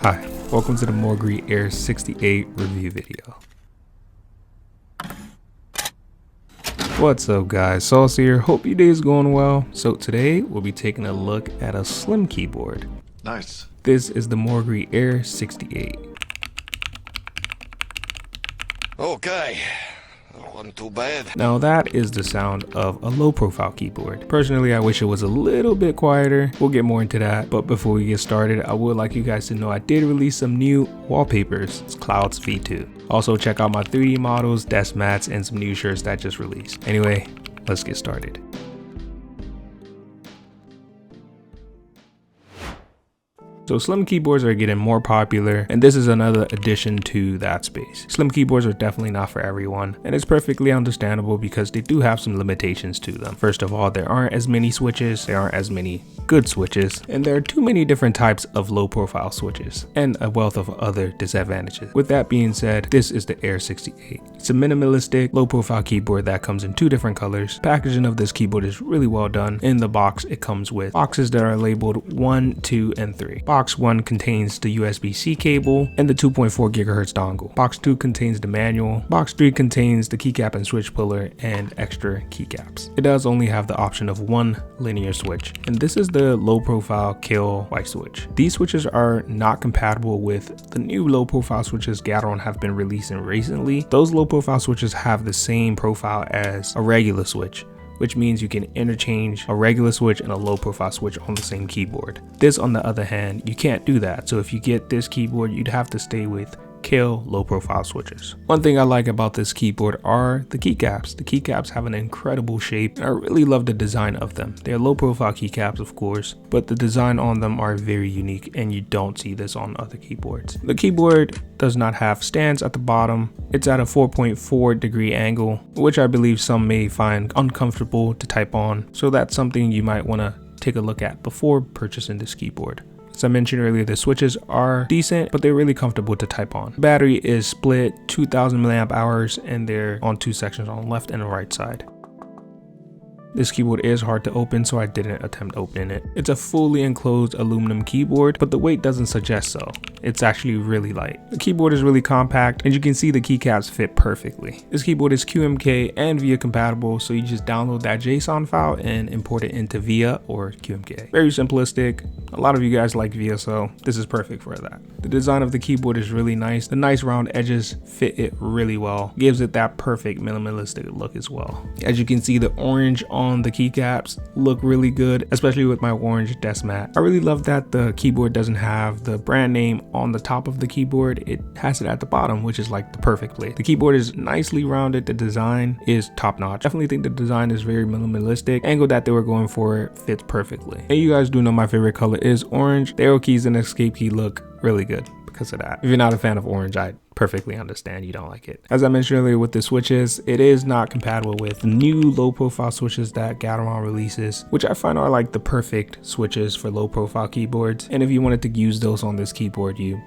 Hi, welcome to the Morgrie Air 68 review video. What's up guys, Sauce here, hope your day is going well. So today we'll be taking a look at a slim keyboard. Nice. This is the Morgrie Air 68. Okay. That wasn't too bad. Now that is the sound of a low profile keyboard. Personally, I wish it was a little bit quieter. We'll get more into that, but before we get started, I would like you guys to know I did release some new wallpapers. It's Clouds V2. Also check out my 3D models, desk mats, and some new shirts that just released. Anyway, let's get started. So slim keyboards are getting more popular, and this is another addition to that space. Slim keyboards are definitely not for everyone, and it's perfectly understandable because they do have some limitations to them. First of all, there aren't as many switches, there aren't as many good switches, and there are too many different types of low profile switches, and a wealth of other disadvantages. With that being said, this is the Air 68. It's a minimalistic, low profile keyboard that comes in two different colors. Packaging of this keyboard is really well done. In the box, it comes with boxes that are labeled 1, 2, and 3. Box 1 contains the USB-C cable and the 2.4 GHz dongle. Box 2 contains the manual. Box 3 contains the keycap and switch puller and extra keycaps. It does only have the option of one linear switch, and this is the low profile kill white switch. These switches are not compatible with the new low profile switches Gateron have been releasing recently. Those low profile switches have the same profile as a regular switch, which means you can interchange a regular switch and a low profile switch on the same keyboard. This, on the other hand, you can't do that. So if you get this keyboard, you'd have to stay with kill low profile switches. One thing I like about this keyboard are the keycaps. The keycaps have an incredible shape, and I really love the design of them. They're low profile keycaps, of course, but the design on them are very unique, and you don't see this on other keyboards. The keyboard does not have stands at the bottom. It's at a 4.4 degree angle, which I believe some may find uncomfortable to type on. So that's something you might want to take a look at before purchasing this keyboard. As I mentioned earlier, the switches are decent, but they're really comfortable to type on. The battery is split 2000 milliamp hours, and they're on two sections, on the left and the right side. This keyboard is hard to open, so I didn't attempt opening it. It's a fully enclosed aluminum keyboard, but the weight doesn't suggest so. It's actually really light. The keyboard is really compact, and you can see the keycaps fit perfectly. This keyboard is QMK and VIA compatible, so you just download that JSON file and import it into VIA or QMK. Very simplistic. A lot of you guys like VIA, so this is perfect for that. The design of the keyboard is really nice. The nice round edges fit it really well. Gives it that perfect minimalistic look as well. As you can see, the orange on the keycaps look really good, especially with my orange desk mat. I really love that the keyboard doesn't have the brand name on the top of the keyboard. It has it at the bottom, which is like the perfect place. The keyboard is nicely rounded. The design is top notch. Definitely think the design is very minimalistic. Angle that they were going for fits perfectly. And you guys do know my favorite color is orange. The arrow keys and escape key look really good because of that. If you're not a fan of orange, I perfectly understand you don't like it. As I mentioned earlier with the switches, it is not compatible with new low profile switches that Gateron releases, which I find are like the perfect switches for low profile keyboards. And if you wanted to use those on this keyboard, you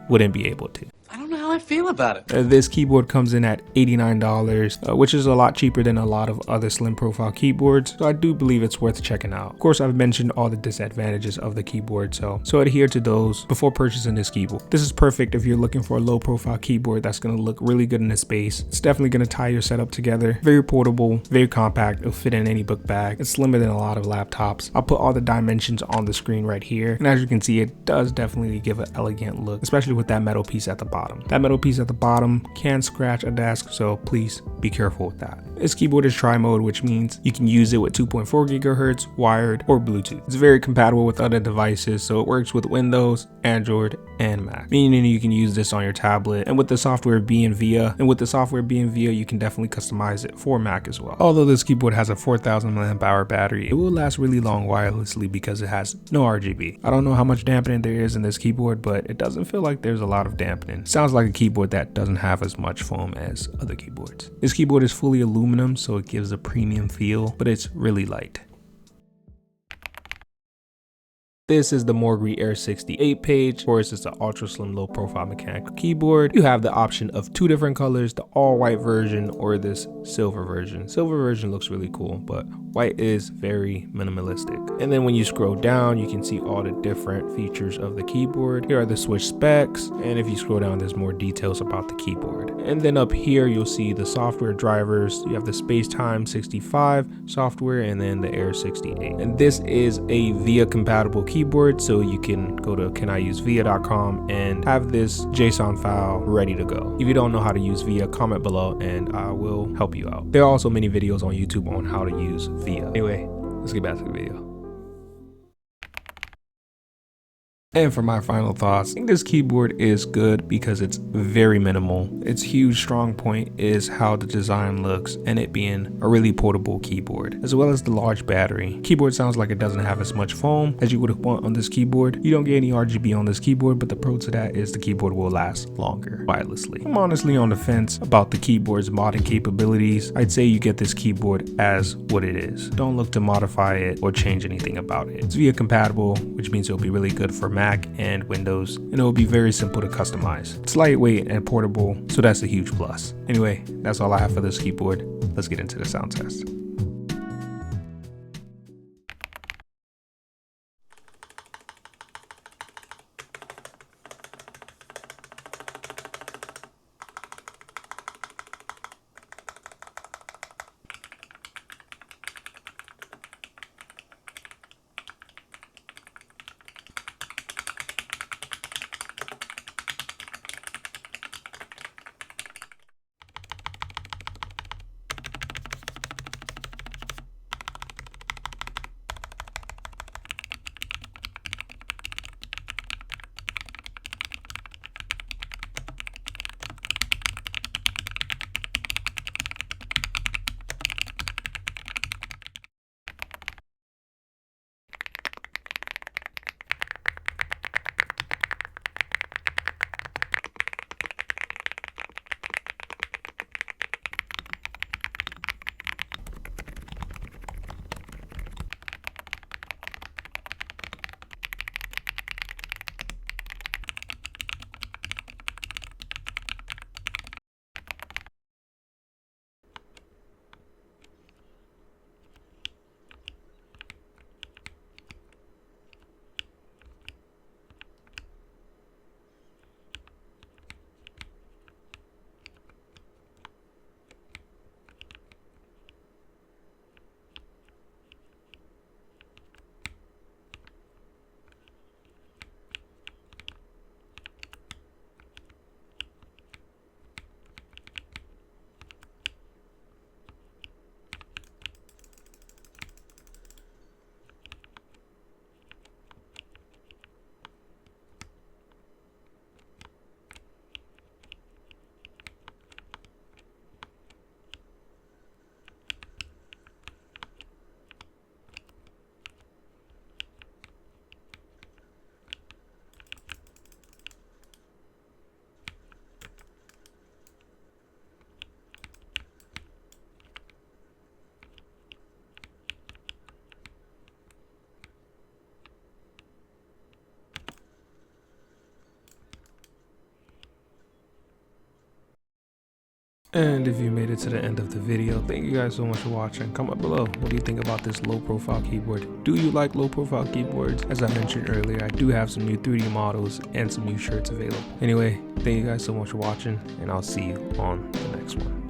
wouldn't be able to. I don't know how I feel about it. This keyboard comes in at $89, which is a lot cheaper than a lot of other slim profile keyboards, so I do believe it's worth checking out. Of course, I've mentioned all the disadvantages of the keyboard, so adhere to those before purchasing this keyboard. This is perfect if you're looking for a low profile keyboard that's going to look really good in the space. It's definitely going to tie your setup together. Very portable, very compact. It'll fit in any book bag. It's slimmer than a lot of laptops. I'll put all the dimensions on the screen right here, and as you can see, it does definitely give an elegant look, especially with that metal piece at the bottom. That metal piece at the bottom can scratch a desk, so please be careful with that. This keyboard is tri-mode, which means you can use it with 2.4 GHz, wired, or Bluetooth. It's very compatible with other devices, so it works with Windows, Android, and Mac, meaning you can use this on your tablet. And with the software being VIA, you can definitely customize it for Mac as well. Although this keyboard has a 4000 mAh battery, it will last really long wirelessly because it has no RGB. I don't know how much dampening there is in this keyboard, but it doesn't feel like there's a lot of dampening. Sounds like a keyboard that doesn't have as much foam as other keyboards. This keyboard is fully aluminum, so it gives a premium feel, but it's really light. This is the Morgrie Air 68 page. Of course, it's an ultra slim low profile mechanical keyboard. You have the option of two different colors, the all white version or this silver version. Silver version looks really cool, but white is very minimalistic. And then when you scroll down, you can see all the different features of the keyboard. Here are the switch specs, and if you scroll down, there's more details about the keyboard. And then up here, you'll see the software drivers. You have the Spacetime 65 software and then the Air 68. And this is a VIA compatible keyboard, so you can go to caniusevia.com and have this JSON file ready to go. If you don't know how to use VIA, comment below and I will help you out. There are also many videos on YouTube on how to use VIA. Anyway, let's get back to the video. And for my final thoughts, I think this keyboard is good because it's very minimal. Its huge strong point is how the design looks and it being a really portable keyboard, as well as the large battery. Keyboard sounds like it doesn't have as much foam as you would want on this keyboard. You don't get any RGB on this keyboard, but the pro to that is the keyboard will last longer wirelessly. I'm honestly on the fence about the keyboard's modding capabilities. I'd say you get this keyboard as what it is. Don't look to modify it or change anything about it. It's VIA compatible, which means it'll be really good for Mac and Windows, and it will be very simple to customize. It's lightweight and portable, so that's a huge plus. Anyway, that's all I have for this keyboard. Let's get into the sound test. And if you made it to the end of the video, thank you guys so much for watching. Comment below, what do you think about this low profile keyboard? Do you like low profile keyboards? As I mentioned earlier, I do have some new 3D models and some new shirts available. Anyway, thank you guys so much for watching, and I'll see you on the next one.